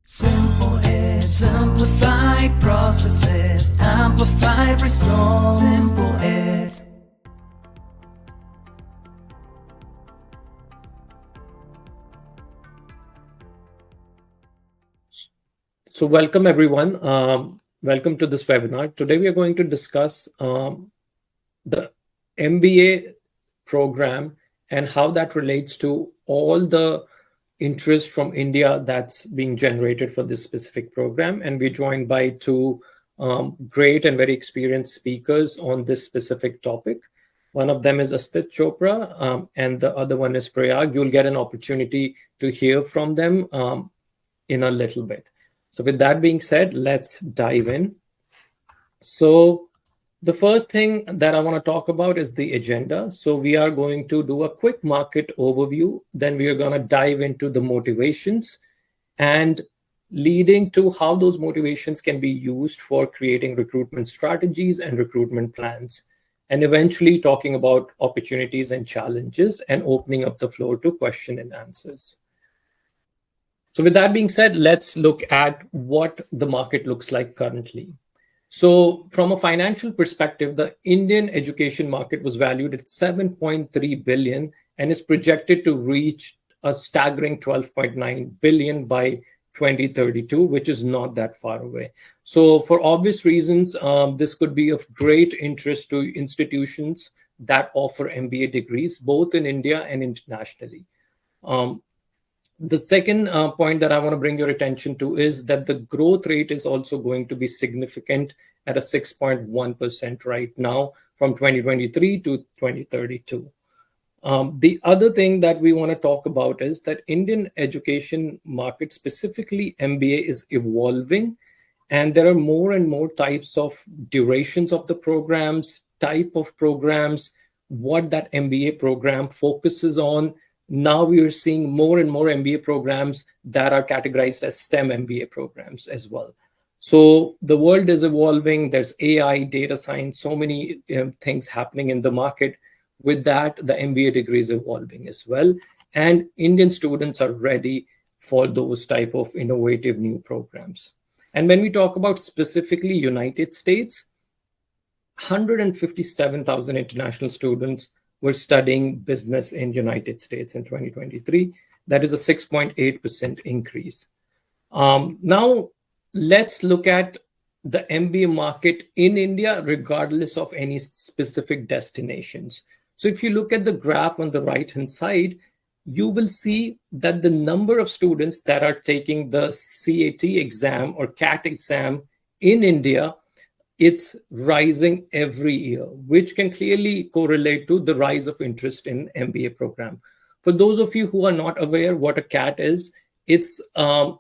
Simple is simplify processes, amplify results. Simple is. So welcome everyone. Welcome to this webinar. Today we are going to discuss the MBA program and how that relates to all the interest from India that's being generated for this specific program. And we're joined by two great and very experienced speakers on this specific topic. One of them is Astit Chopra and the other one is Prayag. You'll get an opportunity to hear from them in a little bit. So with that being said, let's dive in. So the first thing that I want to talk about is the agenda. So we are going to do a quick market overview. Then we are going to dive into the motivations and leading to how those motivations can be used for creating recruitment strategies and recruitment plans. And eventually talking about opportunities and challenges and opening up the floor to question and answers. So with that being said, let's look at what the market looks like currently. So from a financial perspective, the Indian education market was valued at 7.3 billion and is projected to reach a staggering 12.9 billion by 2032, which is not that far away. So for obvious reasons, this could be of great interest to institutions that offer MBA degrees, both in India and internationally. The second point that I want to bring your attention to is that the growth rate is also going to be significant at a 6.1% right now from 2023 to 2032. The other thing that we want to talk about is that Indian education market, specifically MBA, is evolving, and there are more and more types of durations of the programs, type of programs, what that MBA program focuses on. Now we are seeing more and more MBA programs that are categorized as STEM MBA programs as well. So the world is evolving. There's AI, data science, so many things happening in the market. With that, the MBA degree is evolving as well. And Indian students are ready for those type of innovative new programs. And when we talk about specifically United States, 157,000 international students were studying business in United States in 2023. That is a 6.8% increase. Now, let's look at the MBA market in India, regardless of any specific destinations. So if you look at the graph on the right-hand side, you will see that the number of students that are taking the CAT exam or CAT exam in India, it's rising every year, which can clearly correlate to the rise of interest in MBA program. For those of you who are not aware what a CAT is, it's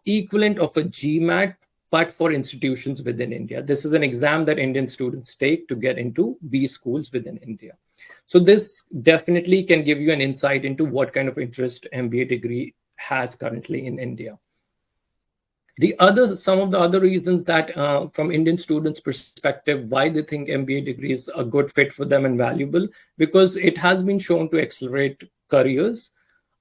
equivalent of a GMAT, but for institutions within India. This is an exam that Indian students take to get into B schools within India. So this definitely can give you an insight into what kind of interest MBA degree has currently in India. Some of the other reasons that from Indian students' perspective, why they think MBA degree is a good fit for them and valuable, because it has been shown to accelerate careers.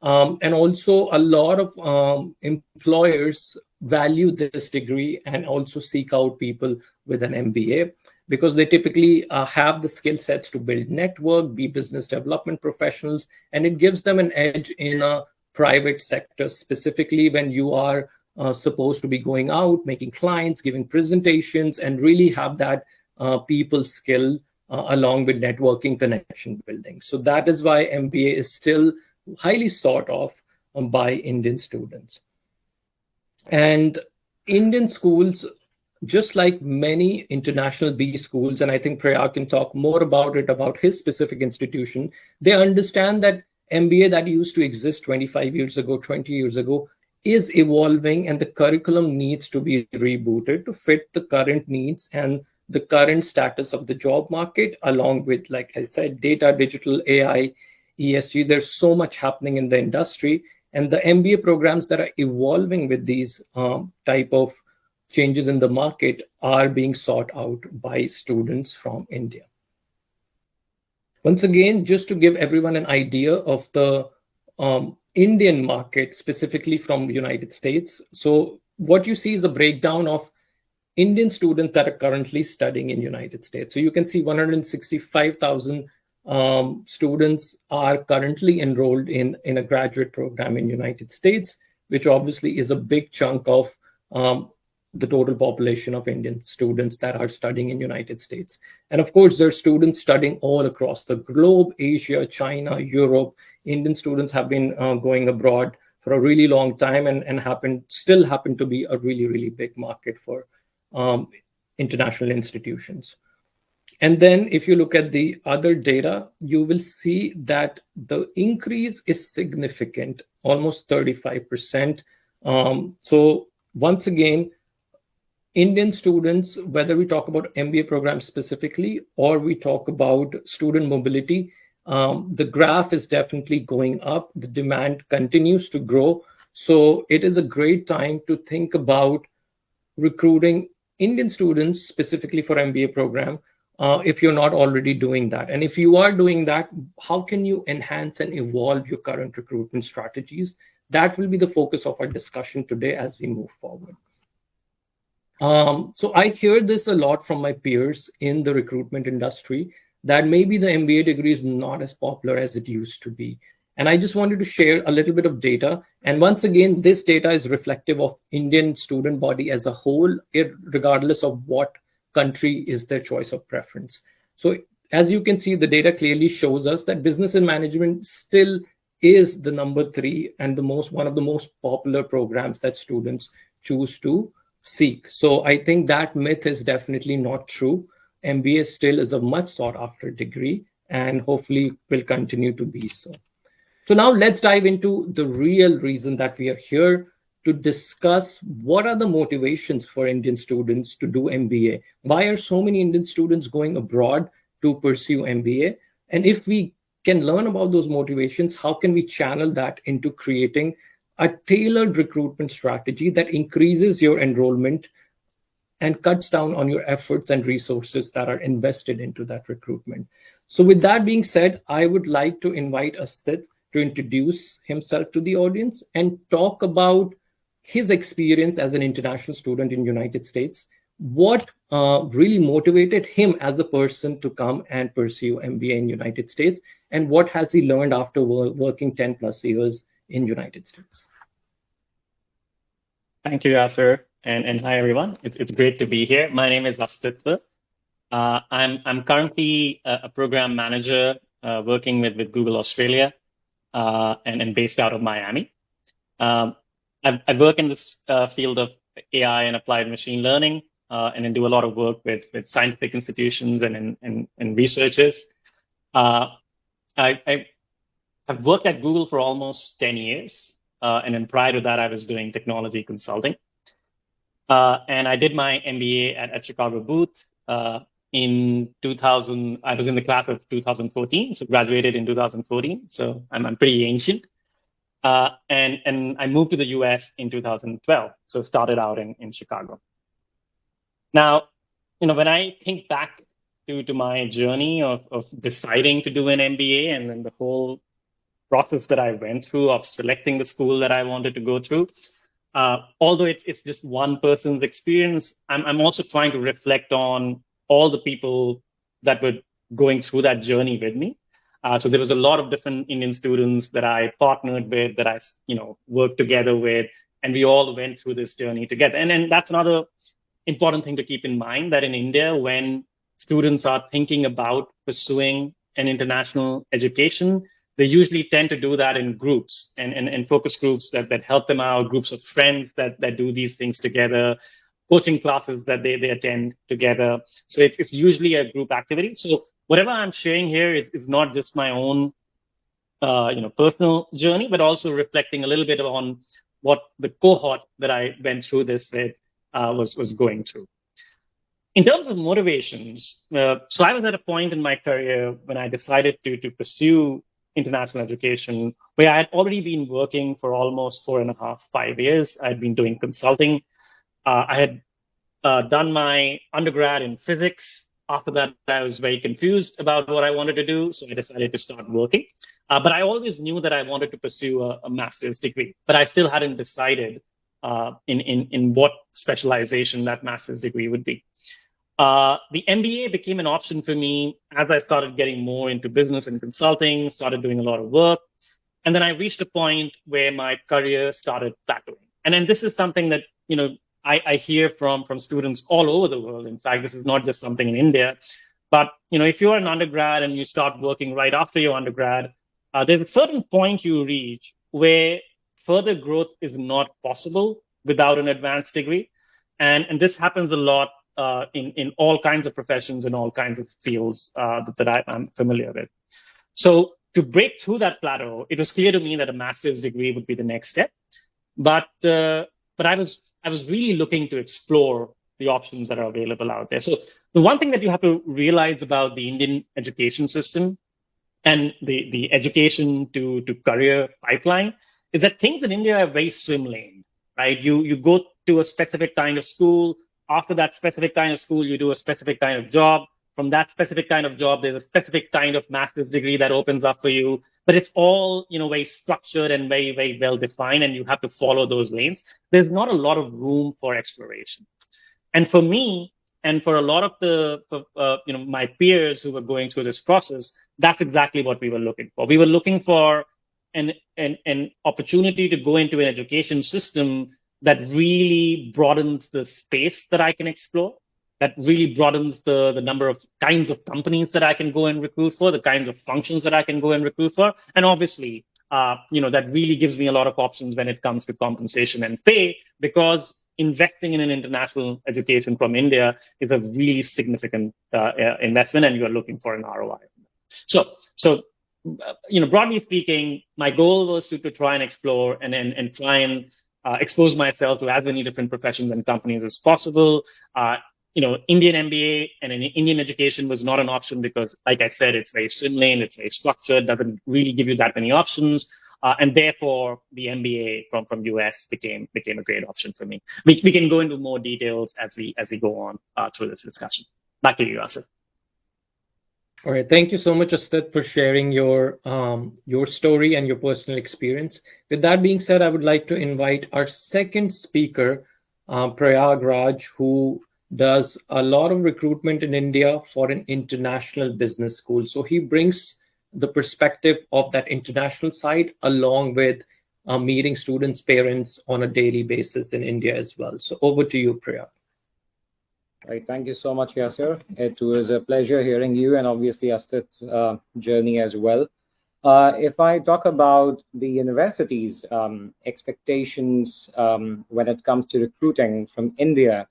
And also a lot of employers value this degree and also seek out people with an MBA because they typically have the skill sets to build network, be business development professionals, and it gives them an edge in a private sector, specifically when you are supposed to be going out, making clients, giving presentations, and really have that people skill along with networking, connection building. So that is why MBA is still highly sought of by Indian students. And Indian schools, just like many international B schools, and I think Prayag can talk more about it, about his specific institution, they understand that MBA that used to exist 25 years ago, 20 years ago, is evolving, and the curriculum needs to be rebooted to fit the current needs and the current status of the job market, along with, like I said, data, digital, AI, ESG. There's so much happening in the industry, and the MBA programs that are evolving with these type of changes in the market are being sought out by students from India. Once again, just to give everyone an idea of the Indian market, specifically from the United States. So what you see is a breakdown of Indian students that are currently studying in United States. So you can see 165,000 students are currently enrolled in a graduate program in United States, which obviously is a big chunk of the total population of Indian students that are studying in United States. And of course, there are students studying all across the globe, Asia, China, Europe. Indian students have been going abroad for a really long time and still happen to be a really, really big market for international institutions. And then if you look at the other data, you will see that the increase is significant, almost 35%. So once again, Indian students, whether we talk about MBA programs specifically or we talk about student mobility, the graph is definitely going up. The demand continues to grow. So it is a great time to think about recruiting Indian students specifically for MBA program if you're not already doing that. And if you are doing that, how can you enhance and evolve your current recruitment strategies? That will be the focus of our discussion today as we move forward. So I hear this a lot from my peers in the recruitment industry that maybe the MBA degree is not as popular as it used to be. And I just wanted to share a little bit of data. And once again, this data is reflective of Indian student body as a whole, regardless of what country is their choice of preference. So as you can see, the data clearly shows us that business and management still is the number 3 and one of the most popular programs that students choose to seek. So I think that myth is definitely not true. MBA still is a much sought after degree and hopefully will continue to be so. So now let's dive into the real reason that we are here to discuss what are the motivations for Indian students to do MBA. Why are so many Indian students going abroad to pursue MBA? And if we can learn about those motivations, how can we channel that into creating a tailored recruitment strategy that increases your enrollment and cuts down on your efforts and resources that are invested into that recruitment? So with that being said, I would like to invite Astit to introduce himself to the audience and talk about his experience as an international student in United States, what really motivated him as a person to come and pursue MBA in United States, and what has he learned after working 10 plus years in United States. Thank you, Yasser, and hi everyone. It's great to be here. My name is Astitva. I'm currently a program manager working with Google Australia and based out of Miami. I work in this field of AI and applied machine learning, and then do a lot of work with scientific institutions and researchers. I've worked at Google for almost 10 years. And then prior to that, I was doing technology consulting. And I did my MBA at Chicago Booth in 2000. I was in the class of 2014, so graduated in 2014. So I'm pretty ancient. And I moved to the US in 2012. So started out in Chicago. Now, when I think back to my journey of deciding to do an MBA and then the whole process that I went through of selecting the school that I wanted to go through, although it's just one person's experience, I'm also trying to reflect on all the people that were going through that journey with me. So there was a lot of different Indian students that I partnered with, that I worked together with, and we all went through this journey together. And that's another important thing to keep in mind, that in India, when students are thinking about pursuing an international education, they usually tend to do that in groups and focus groups that help them out, groups of friends that do these things together, coaching classes that they attend together. So it's usually a group activity. So whatever I'm sharing here is not just my own personal journey, but also reflecting a little bit on what the cohort that I went through this with was going through. In terms of motivations, so I was at a point in my career when I decided to pursue international education, where I had already been working for almost 4.5, 5 years. I had been doing consulting. I had done my undergrad in physics. After that, I was very confused about what I wanted to do, so I decided to start working. But I always knew that I wanted to pursue a master's degree, but I still hadn't decided in what specialization that master's degree would be. The MBA became an option for me as I started getting more into business and consulting, started doing a lot of work. And then I reached a point where my career started plateauing. And then this is something that, I hear from students all over the world. In fact, this is not just something in India. But, if you're an undergrad and you start working right after your undergrad, there's a certain point you reach where further growth is not possible without an advanced degree. And this happens a lot in all kinds of professions and all kinds of fields that I'm familiar with. So to break through that plateau, it was clear to me that a master's degree would be the next step. But I was really looking to explore the options that are available out there. So the one thing that you have to realize about the Indian education system and the education to career pipeline is that things in India are very swim lane, right? You go to a specific kind of school. After that specific kind of school, you do a specific kind of job. From that specific kind of job, there's a specific kind of master's degree that opens up for you. But it's all, very structured and very, very well defined, and you have to follow those lanes. There's not a lot of room for exploration. And for me, and for a lot of my peers who were going through this process, that's exactly what we were looking for. We were looking for an opportunity to go into an education system that really broadens the space that I can explore, that really broadens the number of kinds of companies that I can go and recruit for, the kinds of functions that I can go and recruit for. And obviously, that really gives me a lot of options when it comes to compensation and pay, because investing in an international education from India is a really significant investment, and you are looking for an ROI. So broadly speaking, my goal was to try and explore and try and expose myself to as many different professions and companies as possible. Indian MBA and an Indian education was not an option because, like I said, it's very swim lane, it's very structured, doesn't really give you that many options. And therefore, the MBA from US became a great option for me. We can go into more details as we go on through this discussion. Back to you, Asif. All right. Thank you so much, Asif, for sharing your story and your personal experience. With that being said, I would like to invite our second speaker, Prayag Raj, who does a lot of recruitment in India for an international business school. So he brings the perspective of that international side along with meeting students' parents on a daily basis in India as well. So over to you, Prayag. Right. Thank you so much, Yasir. It was a pleasure hearing you and obviously Asif's journey as well. If I talk about the university's expectations when it comes to recruiting from India,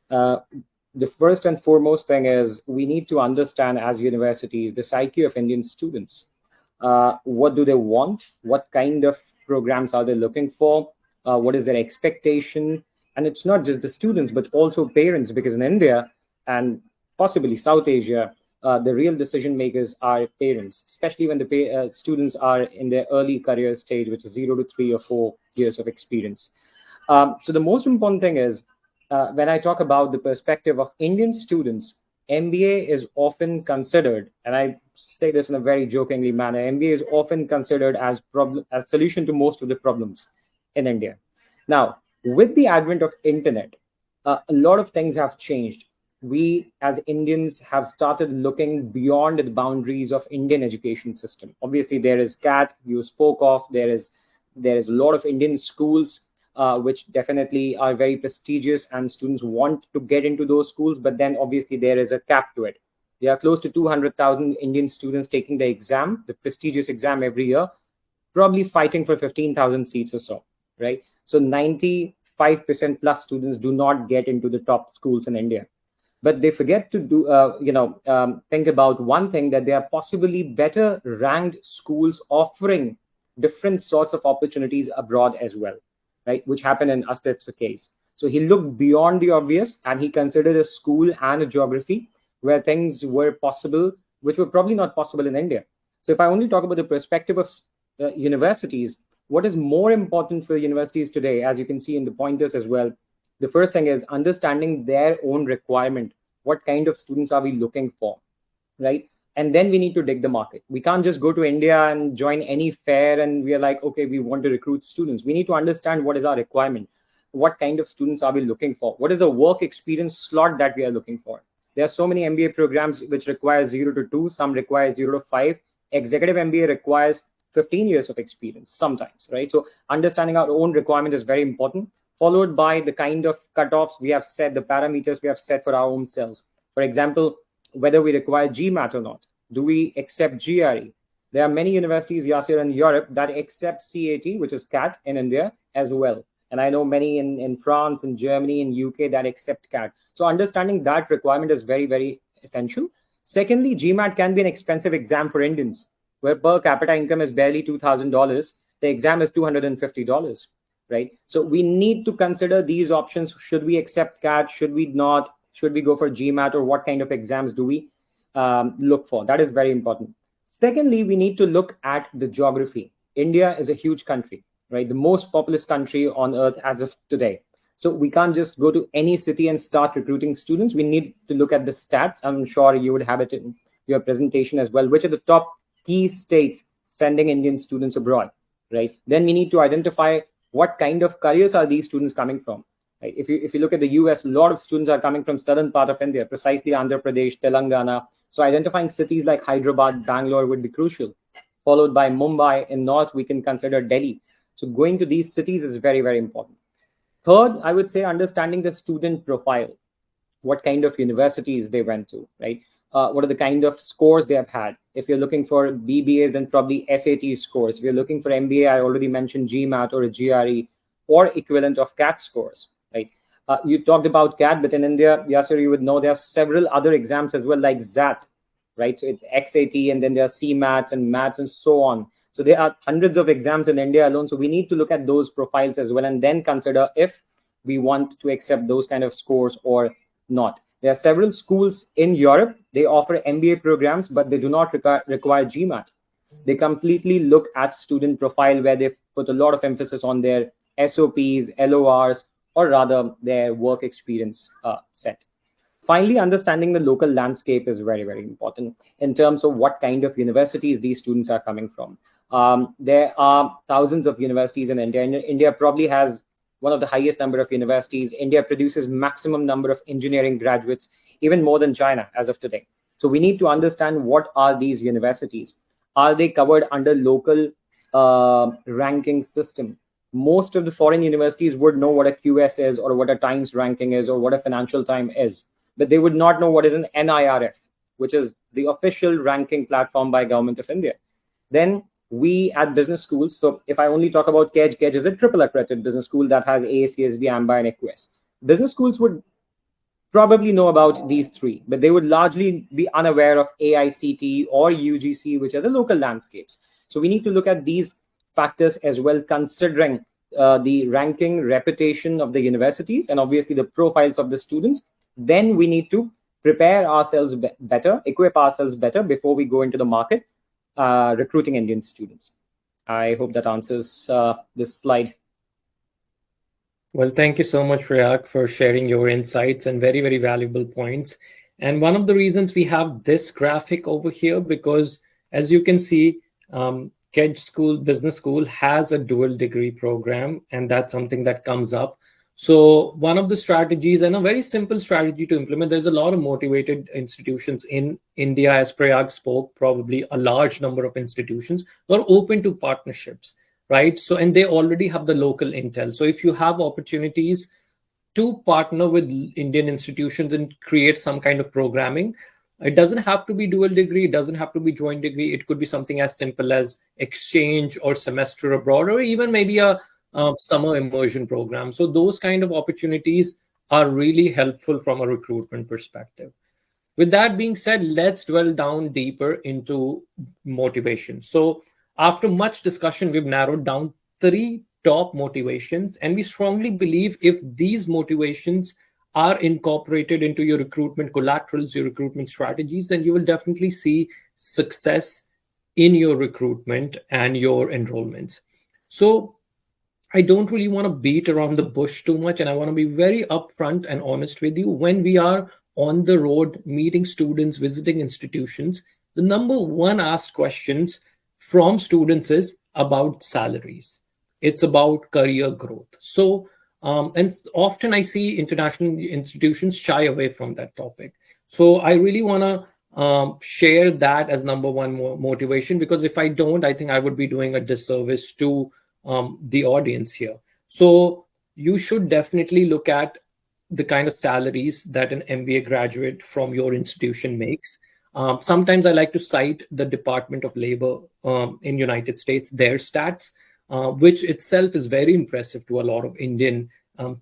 the first and foremost thing is we need to understand as universities the psyche of Indian students. What do they want? What kind of programs are they looking for? What is their expectation? And it's not just the students, but also parents, because in India and possibly South Asia, the real decision makers are parents, especially when the students are in their early career stage, which is 0 to 3 or 4 years of experience. So the most important thing is, when I talk about the perspective of Indian students, MBA is often considered, and I say this in a very jokingly manner, MBA is often considered as a solution to most of the problems in India. Now, with the advent of internet, a lot of things have changed. We as Indians have started looking beyond the boundaries of Indian education system. Obviously, there is CAT you spoke of. There is a lot of Indian schools which definitely are very prestigious, and students want to get into those schools. But then obviously there is a cap to it. There are close to 200,000 Indian students taking the exam, the prestigious exam every year, probably fighting for 15,000 seats or so, right? So 95% plus students do not get into the top schools in India. But they forget to do, think about one thing, that there are possibly better ranked schools offering different sorts of opportunities abroad as well, right? Which happened in Asif's case. So he looked beyond the obvious and he considered a school and a geography where things were possible, which were probably not possible in India. So if I only talk about the perspective of universities, what is more important for universities today, as you can see in the pointers as well, the first thing is understanding their own requirement. What kind of students are we looking for, right? And then we need to dig the market. We can't just go to India and join any fair and we are like, okay, we want to recruit students. We need to understand what is our requirement. what kind of students are we looking for? What is the work experience slot that we are looking for? There are so many MBA programs which require 0 to 2, some require 0 to 5. Executive MBA requires 15 years of experience sometimes, right? So understanding our own requirement is very important, followed by the kind of cutoffs we have set, the parameters we have set for our own selves. For example, whether we require GMAT or not. Do we accept GRE? There are many universities, Yasir, in Europe that accept CAT, which is CAT in India as well. And I know many in France, in Germany, in UK that accept CAT. So understanding that requirement is very, very essential. Secondly, GMAT can be an expensive exam for Indians, where per capita income is barely $2,000. The exam is $250, right? So we need to consider these options. Should we accept CAT? Should we not? Should we go for GMAT, or what kind of exams do we look for? That is very important. Secondly, we need to look at the geography. India is a huge country, right? The most populous country on earth as of today. So we can't just go to any city and start recruiting students. We need to look at the stats. I'm sure you would have it in your presentation as well. Which are the top key states sending Indian students abroad, right? Then we need to identify what kind of careers are these students coming from, right? If you look at the US, a lot of students are coming from southern part of India, precisely Andhra Pradesh, Telangana. So identifying cities like Hyderabad, Bangalore would be crucial, followed by Mumbai. In north, we can consider Delhi. So going to these cities is very, very important. Third, I would say understanding the student profile, what kind of universities they went to, right? What are the kind of scores they have had? If you're looking for BBAs, then probably SAT scores. If you're looking for MBA, I already mentioned GMAT or a GRE or equivalent of CAT scores, right? You talked about CAT, but in India, Yasir, you would know there are several other exams as well, like XAT, right? So it's XAT, and then there are CMATs and MATs and so on. So there are hundreds of exams in India alone. So we need to look at those profiles as well, and then consider if we want to accept those kind of scores or not. There are several schools in Europe. They offer MBA programs, but they do not require GMAT. They completely look at student profile, where they put a lot of emphasis on their SOPs, LORs, or rather their work experience set. Finally, understanding the local landscape is very, very important in terms of what kind of universities these students are coming from. There are thousands of universities in India. India probably has one of the highest number of universities. India produces maximum number of engineering graduates, even more than China as of today. So we need to understand what are these universities. Are they covered under local ranking system? Most of the foreign universities would know what a QS is, or what a Times ranking is, or what a Financial Times is, but they would not know what is an NIRF, which is the official ranking platform by Government of India. Then we at business schools, so if I only talk about KEDGE, KEDGE is a triple accredited business school that has AACSB, AMBA, and EQUES. Business schools would probably know about these three, but they would largely be unaware of AICT or UGC, which are the local landscapes. So we need to look at these factors as well, considering the ranking, reputation of the universities, and obviously the profiles of the students. Then we need to prepare ourselves better, equip ourselves better before we go into the market recruiting Indian students. I hope that answers this slide. Well, thank you so much, Rayak, for sharing your insights and very, very valuable points. And one of the reasons we have this graphic over here, because as you can see, KEDGE School, Business School has a dual degree program, and that's something that comes up. So one of the strategies, and a very simple strategy to implement, there's a lot of motivated institutions in India, as Prayag spoke, probably a large number of institutions who are open to partnerships, right? So, and they already have the local intel. So if you have opportunities to partner with Indian institutions and create some kind of programming, it doesn't have to be dual degree, it doesn't have to be joint degree. It could be something as simple as exchange or semester abroad, or even maybe a summer immersion program. So those kind of opportunities are really helpful from a recruitment perspective. With that being said, let's dwell down deeper into motivation. So after much discussion, we've narrowed down 3 top motivations, and we strongly believe if these motivations are incorporated into your recruitment collaterals, your recruitment strategies, then you will definitely see success in your recruitment and your enrollments. So I don't really want to beat around the bush too much, and I want to be very upfront and honest with you. When we are on the road meeting students, visiting institutions, the number one asked questions from students is about salaries. It's about career growth. So And often I see international institutions shy away from that topic. So I really want to share that as number one motivation, because if I don't, I think I would be doing a disservice to the audience here. So you should definitely look at the kind of salaries that an MBA graduate from your institution makes. Sometimes I like to cite the Department of Labor in United States, their stats, which itself is very impressive to a lot of Indian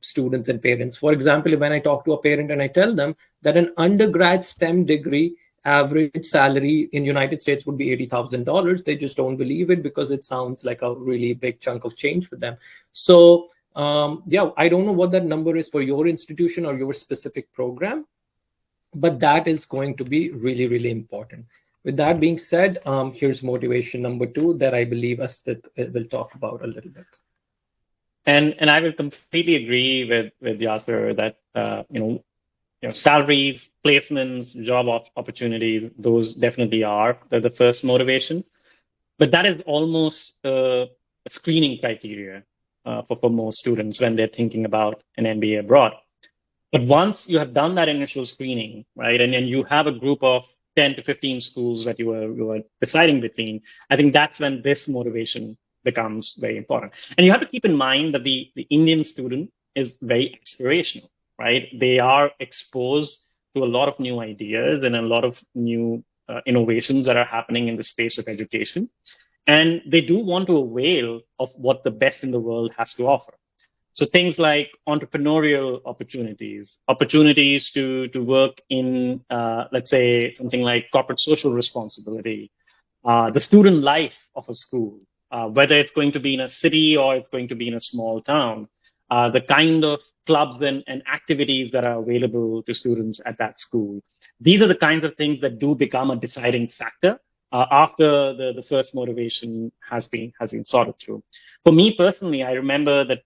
students and parents. For example, when I talk to a parent and I tell them that an undergrad STEM degree average salary in United States would be $80,000, they just don't believe it because it sounds like a really big chunk of change for them. So yeah, I don't know what that number is for your institution or your specific program, but that is going to be really, really important. With that being said, here's motivation number 2 that I believe Astit will talk about a little bit. And I will completely agree with Yasser that salaries, placements, job opportunities, those definitely are the first motivation. But that is almost a screening criteria for most students when they're thinking about an MBA abroad. But once you have done that initial screening, right, and then you have a group of 10 to 15 schools that you were deciding between, I think that's when this motivation becomes very important. And you have to keep in mind that the Indian student is very aspirational, right? They are exposed to a lot of new ideas and a lot of new innovations that are happening in the space of education. And they do want to avail of what the best in the world has to offer. So things like entrepreneurial opportunities to work in, let's say, something like corporate social responsibility, the student life of a school, whether it's going to be in a city or it's going to be in a small town, the kind of clubs and activities that are available to students at that school. These are the kinds of things that do become a deciding factor after the first motivation has been sorted through. For me personally, I remember that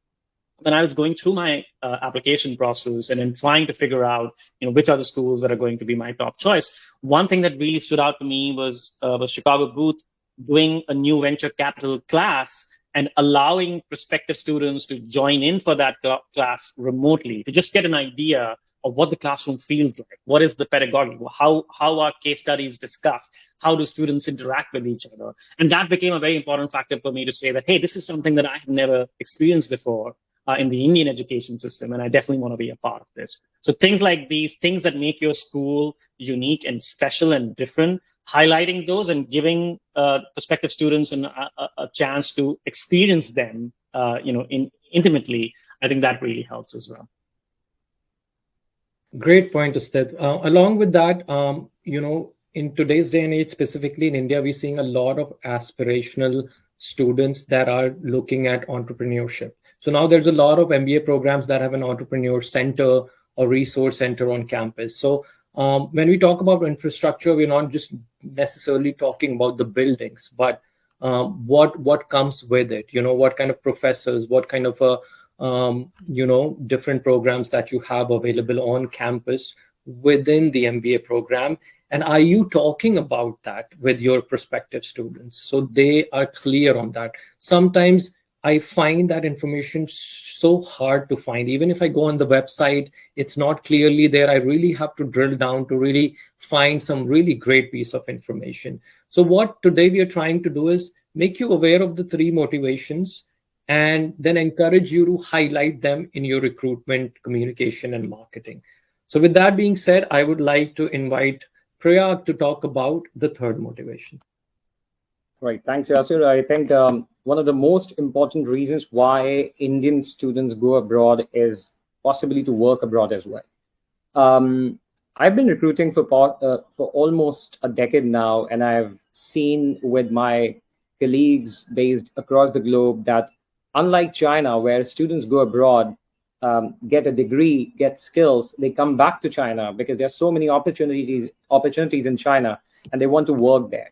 when I was going through my application process and then trying to figure out, which are the schools that are going to be my top choice, one thing that really stood out to me was Chicago Booth doing a new venture capital class and allowing prospective students to join in for that class remotely to just get an idea of what the classroom feels like. What is the pedagogy? How are case studies discussed? How do students interact with each other? And that became a very important factor for me to say that, hey, this is something that I have never experienced before in the Indian education system, and I definitely want to be a part of this. So things like these, things that make your school unique and special and different, highlighting those and giving prospective students a chance to experience them, intimately, I think that really helps as well. Great point, Ustad. Along with that, in today's day and age, specifically in India, we're seeing a lot of aspirational students that are looking at entrepreneurship. So now there's a lot of MBA programs that have an entrepreneur center or resource center on campus. So when we talk about infrastructure, we're not just necessarily talking about the buildings, but what comes with it. What kind of professors, what kind of different programs that you have available on campus within the MBA program. And are you talking about that with your prospective students so they are clear on that? Sometimes I find that information so hard to find. Even if I go on the website, it's not clearly there. I really have to drill down to really find some really great piece of information. So what today we are trying to do is make you aware of the 3 motivations and then encourage you to highlight them in your recruitment, communication, and marketing. So with that being said, I would like to invite Prayag to talk about the 3rd motivation. Right. Thanks, Yasir. I think one of the most important reasons why Indian students go abroad is possibly to work abroad as well. I've been recruiting for almost a decade now, and I've seen with my colleagues based across the globe that unlike China, where students go abroad, get a degree, get skills, they come back to China because there's so many opportunities in China, and they want to work there.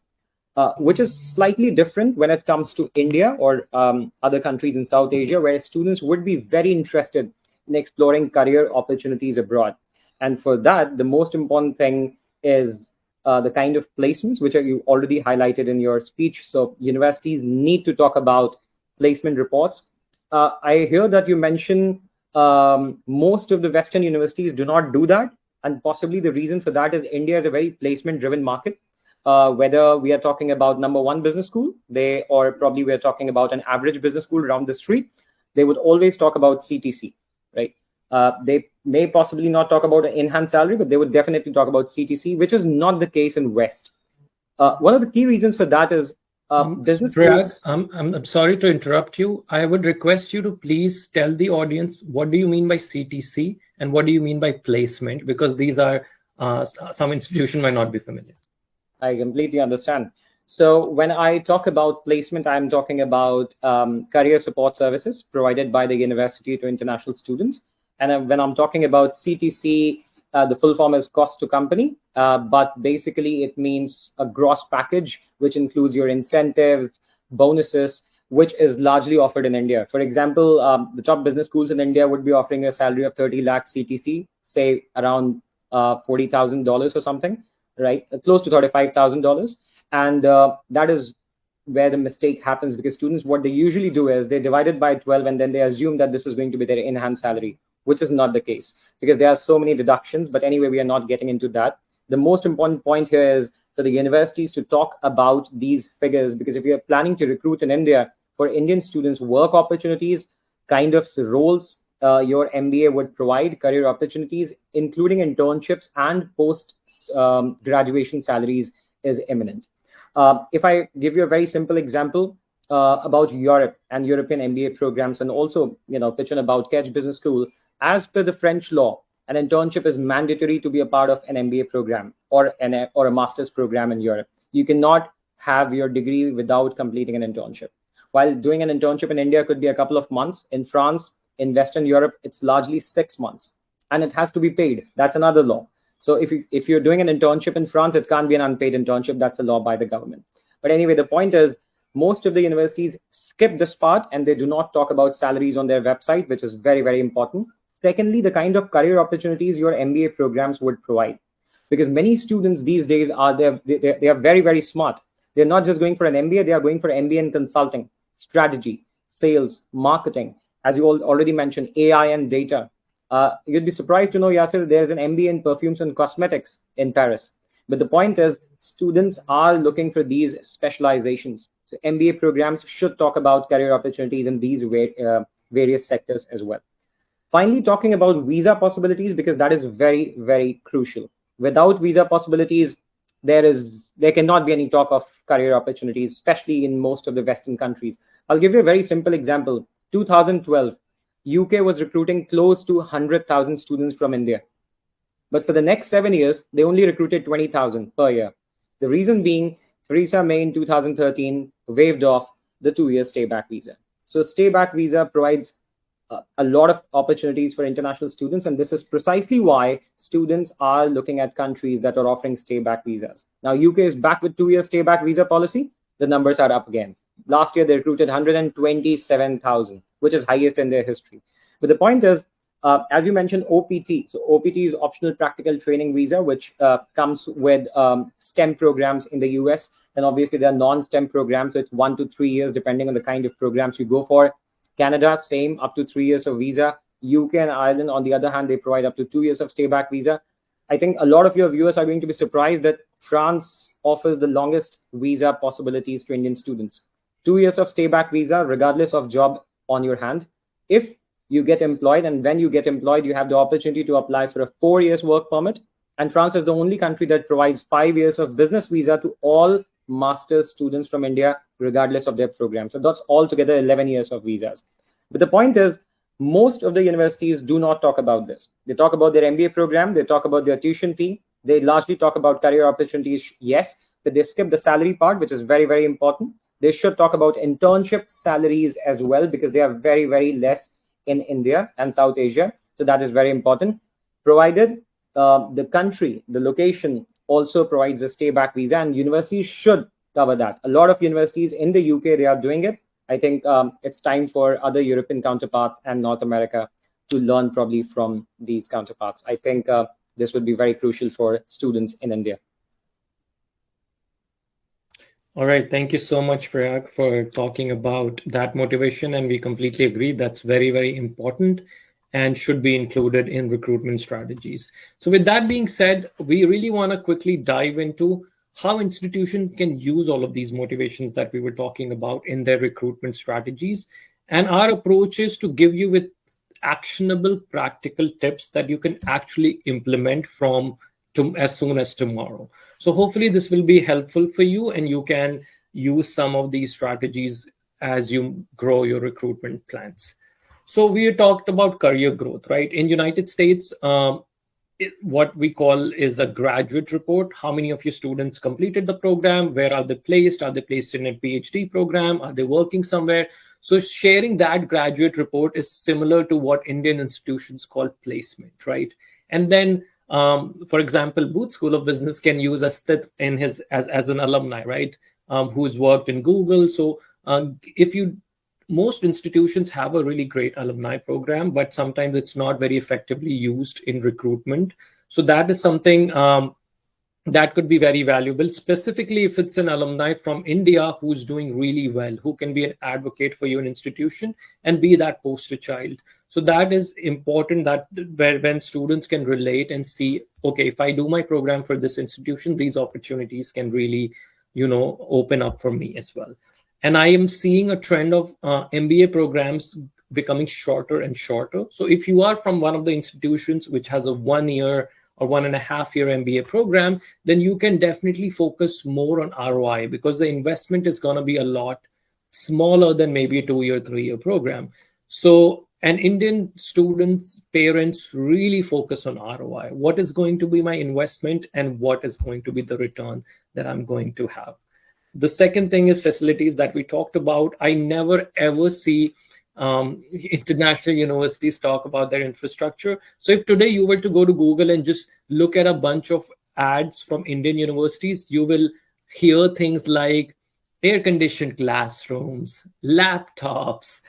Which is slightly different when it comes to India or other countries in South Asia, where students would be very interested in exploring career opportunities abroad. And for that, the most important thing is the kind of placements, which you already highlighted in your speech. So universities need to talk about placement reports. I hear that you mentioned Most of the Western universities do not do that. And possibly the reason for that is India is a very placement-driven market. Whether we are talking about number one business school, or probably we are talking about an average business school around the street, they would always talk about CTC, right? They may possibly not talk about an enhanced salary, but they would definitely talk about CTC, which is not the case in West. One of the key reasons for that is business Prayag, schools. I'm sorry to interrupt you. I would request you to please tell the audience, what do you mean by CTC and what do you mean by placement? Because these are some institution might not be familiar. I completely understand. So when I talk about placement, I'm talking about career support services provided by the university to international students. And when I'm talking about CTC, the full form is cost to company, but basically it means a gross package, which includes your incentives, bonuses, which is largely offered in India. For example, the top business schools in India would be offering a salary of 30 lakh CTC, say around $40,000 or something, right? Close to $35,000. And that is where the mistake happens, because students, what they usually do is they divide it by 12 and then they assume that this is going to be their enhanced salary, which is not the case because there are so many deductions. But anyway, we are not getting into that. The most important point here is for the universities to talk about these figures, because if you are planning to recruit in India for Indian students, work opportunities, kind of roles your MBA would provide, career opportunities, including internships and post graduation salaries, is imminent. If I give you a very simple example about Europe and European MBA programs, and also pitch in about Kedge Business School, as per the French law, an internship is mandatory to be a part of an MBA program or a master's program in Europe. You cannot have your degree without completing an internship. While doing an internship in India could be a couple of months, in France, in Western Europe, it's largely 6 months, and it has to be paid. That's another law. So if you're doing an internship in France, it can't be an unpaid internship. That's a law by the government. But anyway, the point is, most of the universities skip this part and they do not talk about salaries on their website, which is very, very important. Secondly, the kind of career opportunities your MBA programs would provide, because many students these days they are very, very smart. They're not just going for an MBA, they are going for MBA in consulting, strategy, sales, marketing, as you already mentioned, AI and data. You'd be surprised to know, Yasir, there's an MBA in perfumes and cosmetics in Paris. But the point is, students are looking for these specializations. So MBA programs should talk about career opportunities in these various sectors as well. Finally, talking about visa possibilities, because that is very, very crucial. Without visa possibilities, there cannot be any talk of career opportunities, especially in most of the Western countries. I'll give you a very simple example. 2012. UK was recruiting close to 100,000 students from India. But for the next 7 years, they only recruited 20,000 per year. The reason being, Theresa May in 2013 waived off the 2-year stay-back visa. So stay-back visa provides a lot of opportunities for international students. And this is precisely why students are looking at countries that are offering stay-back visas. Now, UK is back with 2-year stay-back visa policy. The numbers are up again. Last year, they recruited 127,000, which is highest in their history. But the point is, as you mentioned, OPT. So OPT is optional practical training visa, which comes with STEM programs in the US. And obviously, there are non-STEM programs. So it's 1 to 3 years, depending on the kind of programs you go for. Canada, same, up to 3 years of visa. UK and Ireland, on the other hand, they provide up to 2 years of stay-back visa. I think a lot of your viewers are going to be surprised that France offers the longest visa possibilities to Indian students. 2 years of stay-back visa, regardless of job on your hand. If you get employed, and when you get employed, you have the opportunity to apply for a 4 years work permit. And France is the only country that provides 5 years of business visa to all master's students from India, regardless of their program. So that's altogether 11 years of visas. But the point is, most of the universities do not talk about this. They talk about their MBA program, they talk about their tuition fee, they largely talk about career opportunities, yes, but they skip the salary part, which is very, very important. They should talk about internship salaries as well, because they are very, very less in India and South Asia. So that is very important, provided the country, the location also provides a stay-back visa, and universities should cover that. A lot of universities in the UK, they are doing it. I think it's time for other European counterparts and North America to learn probably from these counterparts. I think this would be very crucial for students in India. All right. Thank you so much, Prayag, for talking about that motivation. And we completely agree. That's very, very important. and should be included in recruitment strategies. So with that being said, we really want to quickly dive into how institutions can use all of these motivations that we were talking about in their recruitment strategies. And our approach is to give you with actionable, practical tips that you can actually implement from as soon as tomorrow. So hopefully this will be helpful for you, and you can use some of these strategies as you grow your recruitment plans. So we talked about career growth, right? In United States, what we call is a graduate report. How many of your students completed the program? Where are they placed? Are they placed in a PhD program? Are they working somewhere? So sharing that graduate report is similar to what Indian institutions call placement, right? And then, for example, Booth School of Business can use Astit in his as an alumni, right? Who's worked in Google. So most institutions have a really great alumni program, but sometimes it's not very effectively used in recruitment. So that is something that could be very valuable, specifically if it's an alumni from India who's doing really well, who can be an advocate for your institution and be that poster child. So that is important, that when students can relate and see, okay, if I do my program for this institution, these opportunities can really, open up for me as well. And I am seeing a trend of MBA programs becoming shorter and shorter. So if you are from one of the institutions which has a 1 year or 1.5 year MBA program, then you can definitely focus more on ROI, because the investment is going to be a lot smaller than maybe a 2 year, 3 year program. So, and Indian students, parents really focus on ROI. What is going to be my investment and what is going to be the return that I'm going to have? The second thing is facilities that we talked about. I never ever see international universities talk about their infrastructure. So if today you were to go to Google and just look at a bunch of ads from Indian universities, you will hear things like air-conditioned classrooms, laptops,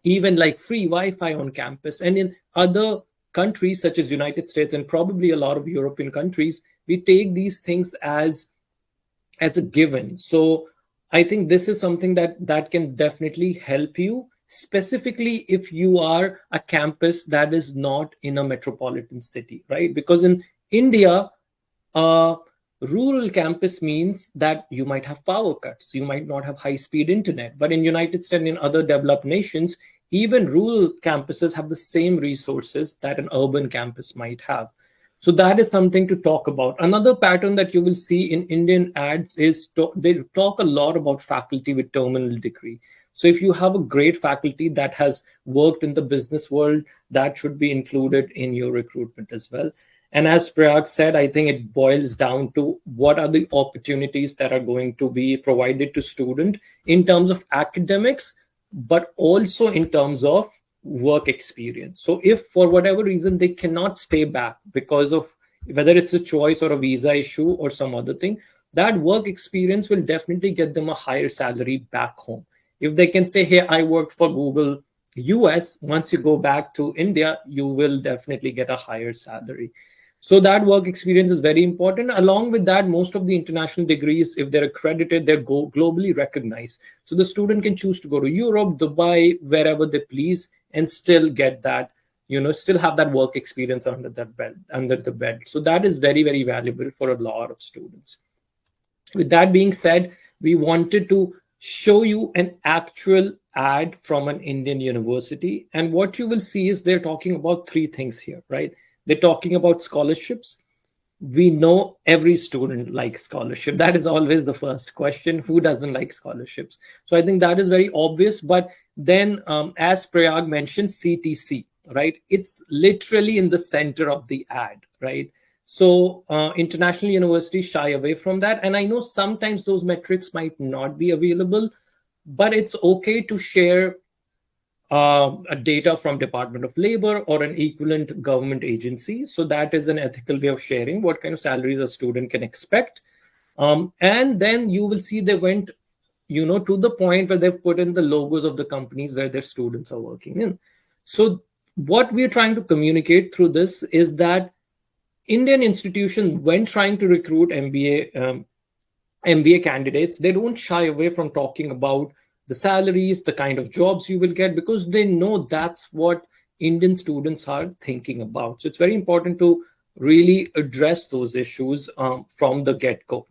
even like free Wi-Fi on campus. And in other countries such as United States and probably a lot of European countries, we take these things as a given. So I think this is something that can definitely help you, specifically if you are a campus that is not in a metropolitan city, right? Because in India, rural campus means that you might have power cuts, you might not have high-speed internet. But in United States and in other developed nations, even rural campuses have the same resources that an urban campus might have. So that is something to talk about. Another pattern that you will see in Indian ads is they talk a lot about faculty with terminal degree. So if you have a great faculty that has worked in the business world, that should be included in your recruitment as well. And as Prayag said, I think it boils down to what are the opportunities that are going to be provided to students in terms of academics, but also in terms of work experience. So if for whatever reason they cannot stay back because of whether it's a choice or a visa issue or some other thing, that work experience will definitely get them a higher salary back home. If they can say, hey, I worked for Google US, once you go back to India, you will definitely get a higher salary. So that work experience is very important. Along with that, most of the international degrees, if they're accredited, they're globally recognized. So the student can choose to go to Europe, Dubai, wherever they please, and still get that, still have that work experience under the belt. So that is very, very valuable for a lot of students. With that being said, we wanted to show you an actual ad from an Indian university. And what you will see is they're talking about 3 things here, right? They're talking about scholarships. We know every student likes scholarship. That is always the first question. Who doesn't like scholarships? So I think that is very obvious. But then, as Prayag mentioned, CTC, right? It's literally in the center of the ad, right? So international universities shy away from that. And I know sometimes those metrics might not be available, but it's okay to share a data from Department of Labor or an equivalent government agency. So that is an ethical way of sharing what kind of salaries a student can expect. And then you will see they went, to the point where they've put in the logos of the companies where their students are working in. So what we're trying to communicate through this is that Indian institutions, when trying to recruit MBA candidates, they don't shy away from talking about the salaries, the kind of jobs you will get, because they know that's what Indian students are thinking about. So it's very important to really address those issues from the get-go.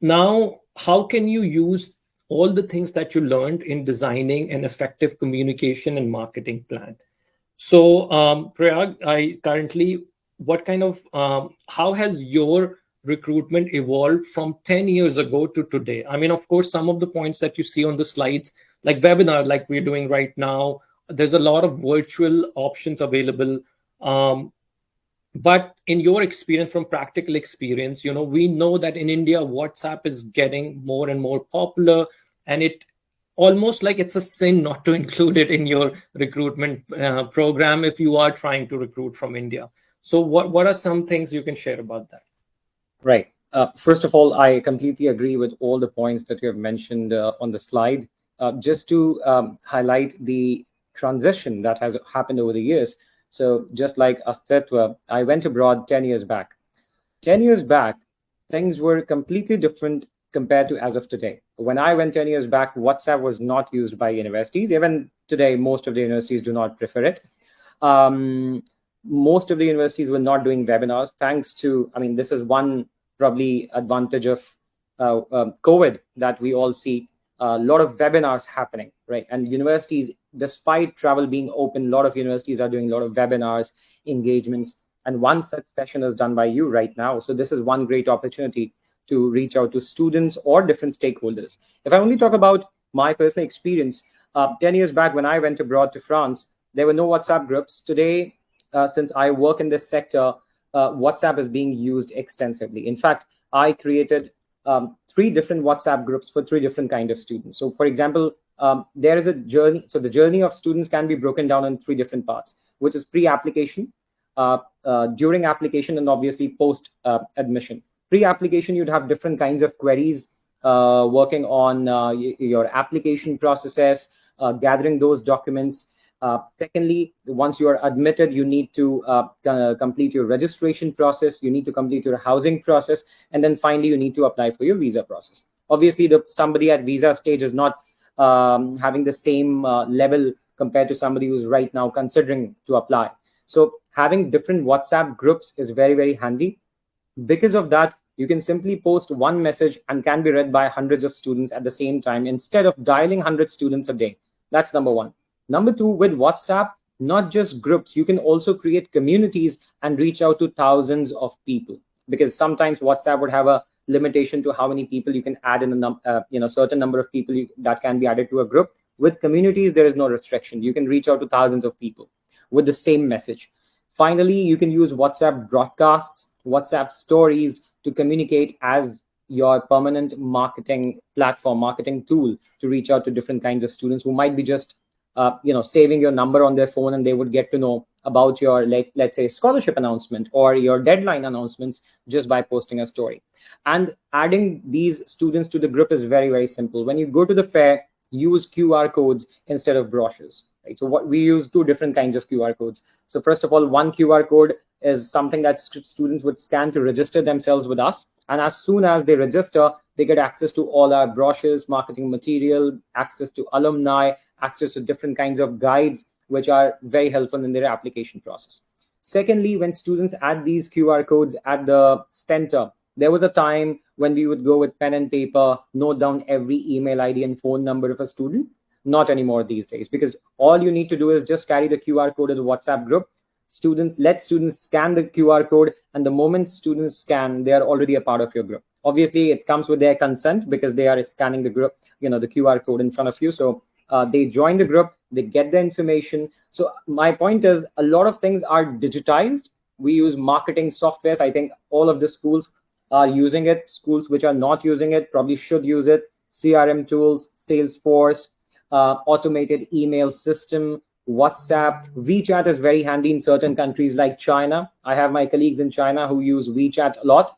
Now, how can you use all the things that you learned in designing an effective communication and marketing plan? So, Prayag, what kind of, how has your recruitment evolved from 10 years ago to today? I mean, of course, some of the points that you see on the slides, like webinar, like we're doing right now, there's a lot of virtual options available. But in your experience, from practical experience, we know that in India, WhatsApp is getting more and more popular, and it almost like it's a sin not to include it in your recruitment program if you are trying to recruit from India. So what are some things you can share about that? Right. First of all, I completely agree with all the points that you have mentioned on the slide. Just to highlight the transition that has happened over the years. So just like Astitwa, I went abroad 10 years back. 10 years back, things were completely different compared to as of today. When I went 10 years back, WhatsApp was not used by universities. Even today, most of the universities do not prefer it. Most of the universities were not doing webinars, thanks to, I mean, this is one probably advantage of COVID that we all see. A lot of webinars happening, right? And universities, despite travel being open, a lot of universities are doing a lot of webinars, engagements, and one such session is done by you right now. So this is one great opportunity to reach out to students or different stakeholders. If I only talk about my personal experience, 10 years back when I went abroad to France, there were no WhatsApp groups. Today, since I work in this sector, WhatsApp is being used extensively. In fact, I created 3 different WhatsApp groups for 3 different kind of students. So for example, there is a journey. So the journey of students can be broken down in 3 different parts, which is pre-application, during application, and obviously post admission. Pre-application, you'd have different kinds of queries working on your application processes, gathering those documents. Secondly, once you are admitted, you need to complete your registration process, you need to complete your housing process, and then finally you need to apply for your visa process. Obviously, somebody at visa stage is not having the same level compared to somebody who's right now considering to apply. So having different WhatsApp groups is very, very handy. Because of that, you can simply post one message and can be read by hundreds of students at the same time instead of dialing 100 students a day. That's number one. Number two, with WhatsApp, not just groups, you can also create communities and reach out to thousands of people, because sometimes WhatsApp would have a limitation to how many people you can add in a certain number of people that can be added to a group. With communities, there is no restriction. You can reach out to thousands of people with the same message. Finally, you can use WhatsApp broadcasts, WhatsApp stories to communicate as your permanent marketing platform, marketing tool to reach out to different kinds of students who might be just saving your number on their phone, and they would get to know about your, let's say, scholarship announcement or your deadline announcements just by posting a story. And adding these students to the group is very, very simple. When you go to the fair, use QR codes instead of brochures. Right? So what we use 2 different kinds of QR codes. So first of all, one QR code is something that students would scan to register themselves with us. And as soon as they register, they get access to all our brochures, marketing material, access to alumni, access to different kinds of guides, which are very helpful in their application process. Secondly, when students add these QR codes at the center, there was a time when we would go with pen and paper, note down every email ID and phone number of a student. Not anymore these days, because all you need to do is just carry the QR code of the WhatsApp group. Let students scan the QR code, and the moment students scan, they are already a part of your group. Obviously, it comes with their consent because they are scanning the group, the QR code in front of you. So they join the group, they get the information. So my point is, a lot of things are digitized. We use marketing softwares. I think all of the schools are using it. Schools which are not using it probably should use it. CRM tools, Salesforce, automated email system, WhatsApp. WeChat is very handy in certain countries like China. I have my colleagues in China who use WeChat a lot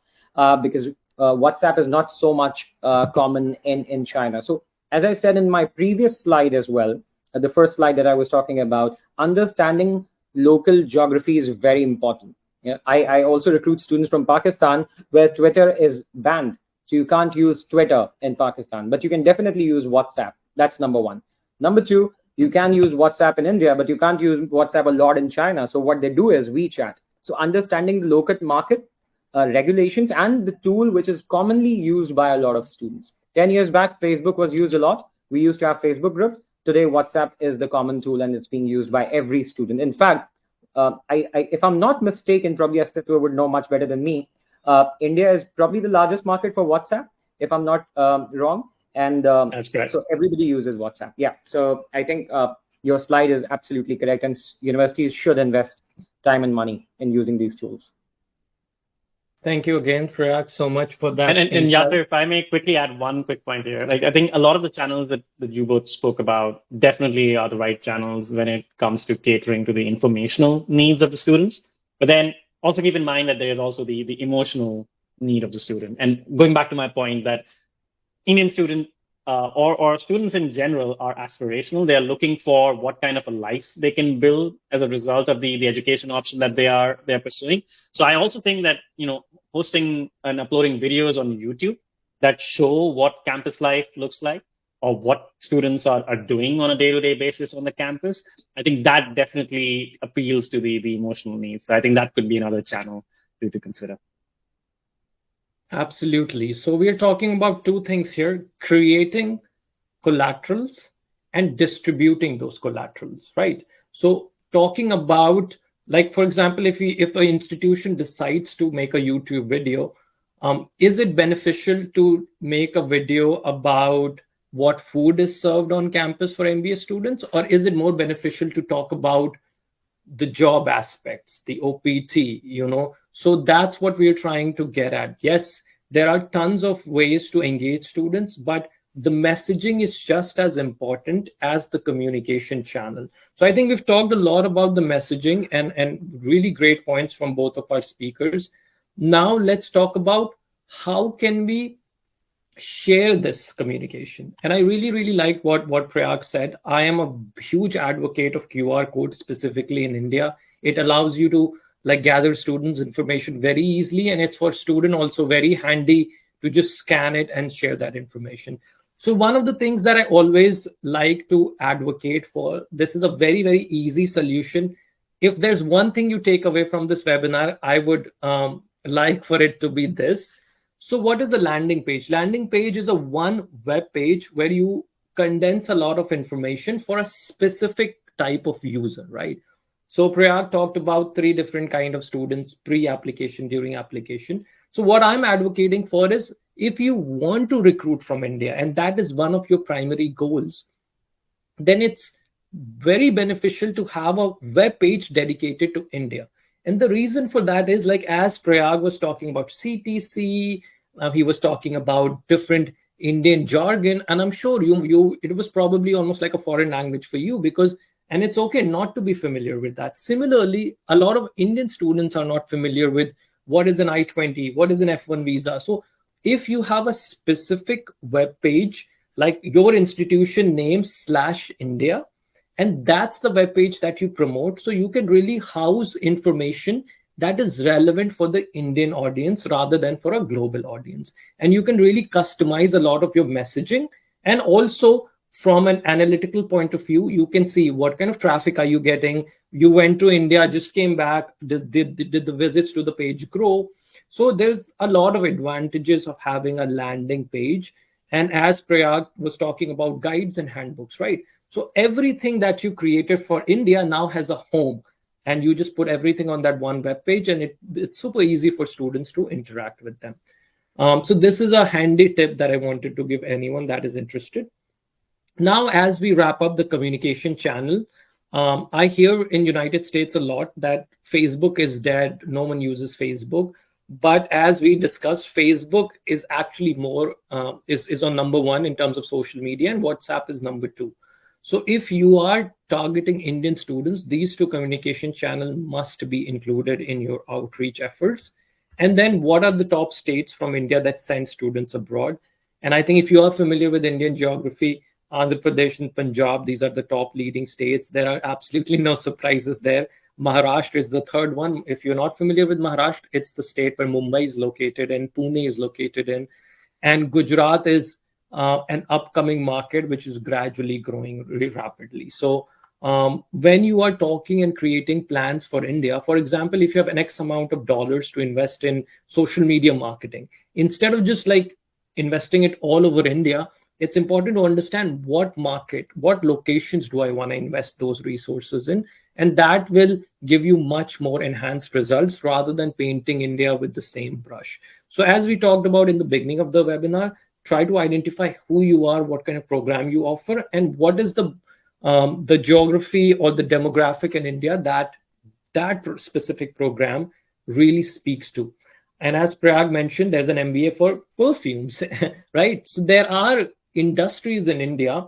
because WhatsApp is not so much common in China. So as I said in my previous slide as well, the first slide that I was talking about, understanding local geography is very important. Yeah, I also recruit students from Pakistan where Twitter is banned. So you can't use Twitter in Pakistan, but you can definitely use WhatsApp. That's number one. Number two, You can use WhatsApp in India, but you can't use WhatsApp a lot in China. So what they do is WeChat. So understanding the local market regulations and the tool which is commonly used by a lot of students. 10 years back, Facebook was used a lot. We used to have Facebook groups. Today, WhatsApp is the common tool and it's being used by every student. In fact, if I'm not mistaken, probably Astatu would know much better than me. India is probably the largest market for WhatsApp, if I'm not wrong. And That's correct. So everybody uses WhatsApp. Yeah. So I think your slide is absolutely correct. And universities should invest time and money in using these tools. Thank you again, Prayag, so much for that. And Yasser, if I may quickly add one quick point here, like I think a lot of the channels that you both spoke about definitely are the right channels when it comes to catering to the informational needs of the students. But then also keep in mind that there is also the emotional need of the student. And going back to my point that Indian student or students in general are aspirational. They are looking for what kind of a life they can build as a result of the education option that they're pursuing. So I also think that, hosting and uploading videos on YouTube that show what campus life looks like or what students are doing on a day-to-day basis on the campus, I think that definitely appeals to the emotional needs. So I think that could be another channel to consider. Absolutely. So we're talking about two things here: creating collaterals and distributing those collaterals, right? So talking about, like, for example, if an institution decides to make a YouTube video, is it beneficial to make a video about what food is served on campus for MBA students, or is it more beneficial to talk about the job aspects, the OPT, So that's what we're trying to get at. Yes, there are tons of ways to engage students, but the messaging is just as important as the communication channel. So I think we've talked a lot about the messaging and really great points from both of our speakers. Now let's talk about how can we share this communication. And I really, really like what Prayag said. I am a huge advocate of QR codes, specifically in India. It allows you to gather students' information very easily, and it's for student also very handy to just scan it and share that information. So one of the things that I always like to advocate for, this is a very, very easy solution. If there's one thing you take away from this webinar, I would like for it to be this. So what is a landing page? Landing page is a one web page where you condense a lot of information for a specific type of user, right? So Prayag talked about 3 different kind of students: pre-application, during application. So what I'm advocating for is, if you want to recruit from India, and that is one of your primary goals, then it's very beneficial to have a web page dedicated to India. And the reason for that is, as Prayag was talking about CTC, he was talking about different Indian jargon, and I'm sure it was probably almost like a foreign language for you, and it's okay not to be familiar with that. Similarly, a lot of Indian students are not familiar with what is an I-20, what is an F1 visa. So if you have a specific web page, like your institution name /India, and that's the web page that you promote, so you can really house information that is relevant for the Indian audience rather than for a global audience. And you can really customize a lot of your messaging. And also, from an analytical point of view, you can see what kind of traffic are you getting. You went to India, just came back, did the visits to the page grow? So there's a lot of advantages of having a landing page. And as Prayag was talking about, guides and handbooks, right? So everything that you created for India now has a home, and you just put everything on that one web page, and it's super easy for students to interact with them. So this is a handy tip that I wanted to give anyone that is interested. Now, as we wrap up the communication channel, I hear in United States a lot that Facebook is dead, no one uses Facebook. But as we discussed, Facebook is actually more is on number 1 in terms of social media, and WhatsApp is number 2. So if you are targeting Indian students, these 2 communication channels must be included in your outreach efforts. And then what are the top states from India that send students abroad? And I think if you are familiar with Indian geography, Andhra Pradesh and Punjab, these are the top leading states. There are absolutely no surprises there. Maharashtra is the 3rd one. If you're not familiar with Maharashtra, it's the state where Mumbai is located and Pune is located in. And Gujarat is an upcoming market which is gradually growing really rapidly. So when you are talking and creating plans for India, for example, if you have an X amount of dollars to invest in social media marketing, instead of just like investing it all over India, it's important to understand what market, what locations do I want to invest those resources in, and that will give you much more enhanced results rather than painting India with the same brush. So as we talked about in the beginning of the webinar, try to identify who you are, what kind of program you offer, and what is the geography or the demographic in India that specific program really speaks to. And as Prayag mentioned, there's an MBA for perfumes, right? So there are industries in India,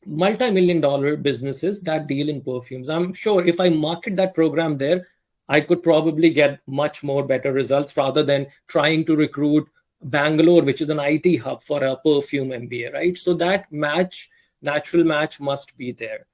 multi-million-dollar businesses that deal in perfumes. I'm sure if I market that program there, I could probably get much more better results rather than trying to recruit Bangalore, which is an IT hub, for a perfume MBA, right? So that natural match must be there.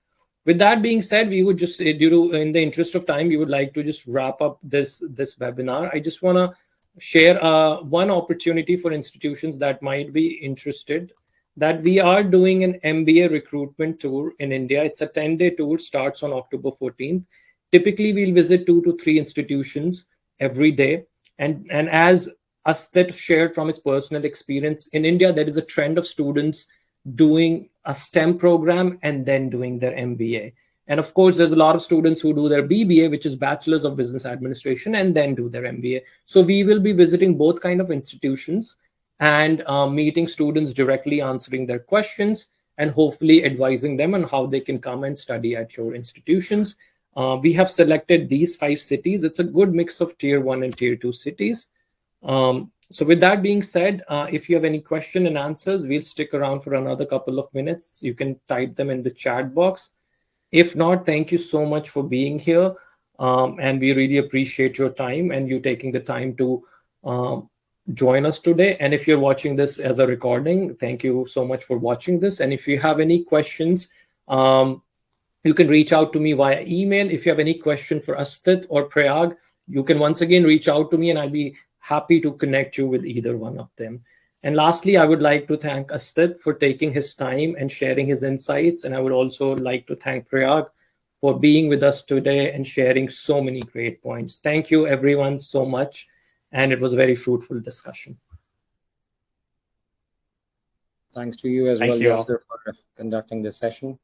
With that being said, we would just, in the interest of time, we would like to just wrap up this webinar. I just want to share one opportunity for institutions that might be interested, that we are doing an MBA recruitment tour in India. It's a 10-day tour, starts on October 14th. Typically, we'll visit 2 to 3 institutions every day. And as Astit shared from his personal experience, in India, there is a trend of students doing a STEM program and then doing their MBA. And of course, there's a lot of students who do their BBA, which is Bachelor's of Business Administration, and then do their MBA. So we will be visiting both kind of institutions and meeting students directly, answering their questions, and hopefully advising them on how they can come and study at your institutions. We have selected these 5 cities. It's a good mix of tier 1 and tier 2 cities. So with that being said, if you have any question and answers, we'll stick around for another couple of minutes. You can type them in the chat box. If not, thank you so much for being here. And we really appreciate your time and you taking the time to join us today. And if you're watching this as a recording, thank you so much for watching this. And if you have any questions, you can reach out to me via email. If you have any question for Astit or Prayag, you can once again reach out to me and I'll be happy to connect you with either one of them. And lastly, I would like to thank Astit for taking his time and sharing his insights. And I would also like to thank Prayag for being with us today and sharing so many great points. Thank you everyone so much. And it was a very fruitful discussion. Thanks to you as well, Yasser, for conducting this session.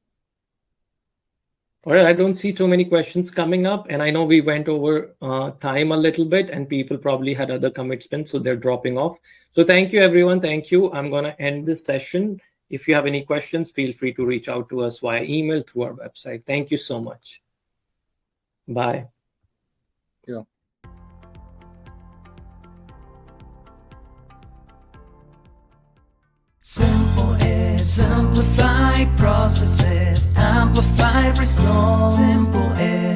All right, I don't see too many questions coming up, and I know we went over time a little bit, and people probably had other commitments, so they're dropping off. So thank you, everyone. Thank you. I'm going to end this session. If you have any questions, feel free to reach out to us via email through our website. Thank you so much. Bye. Yeah. Simple Ed, simplify processes, amplify results. Simple Ed.